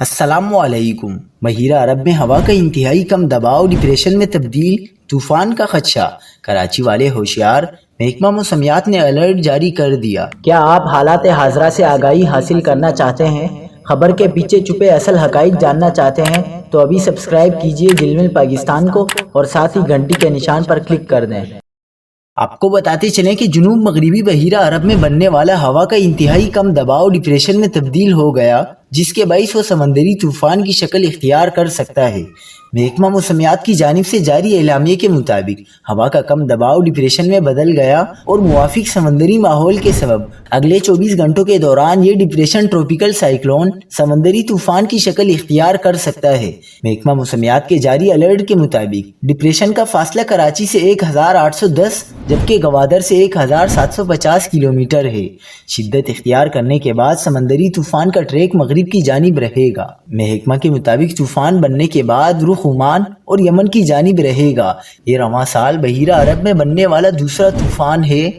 السلام علیکم۔ بحیرہ عرب میں ہوا کا انتہائی کم دباؤ ڈپریشن میں تبدیل، طوفان کا خدشہ، کراچی والے ہوشیار، محکمہ موسمیات نے الرٹ جاری کر دیا۔ کیا آپ حالات حاضرہ سے آگاہی حاصل کرنا چاہتے ہیں؟ خبر کے پیچھے چھپے اصل حقائق جاننا چاہتے ہیں تو ابھی سبسکرائب کیجئے دل مل پاکستان کو اور ساتھ ہی گھنٹی کے نشان پر کلک کر دیں۔ آپ کو بتاتے چلیں کہ جنوب مغربی بحیرہ عرب میں بننے والا ہوا کا انتہائی کم دباؤ ڈپریشن میں تبدیل ہو گیا، جس کے باعث وہ سمندری طوفان کی شکل اختیار کر سکتا ہے۔ محکمہ موسمیات کی جانب سے جاری اعلامیے کے مطابق ہوا کا کم دباؤ ڈپریشن میں بدل گیا اور موافق سمندری ماحول کے سبب اگلے 24 گھنٹوں کے دوران یہ ڈپریشن ٹروپیکل سائیکلون سمندری طوفان کی شکل اختیار کر سکتا ہے۔ محکمہ موسمیات کے جاری الرٹ کے مطابق ڈپریشن کا فاصلہ کراچی سے 1810 جبکہ گوادر سے 1750 کلومیٹر ہے۔ شدت اختیار کرنے کے بعد سمندری طوفان کا ٹریک مغرب کی جانب رہے گا۔ محکمہ کے مطابق طوفان بننے کے بعد رخ عمان اور یمن کی جانب رہے گا۔ یہ رواں سال بحیرہ عرب میں بننے والا دوسرا طوفان ہے۔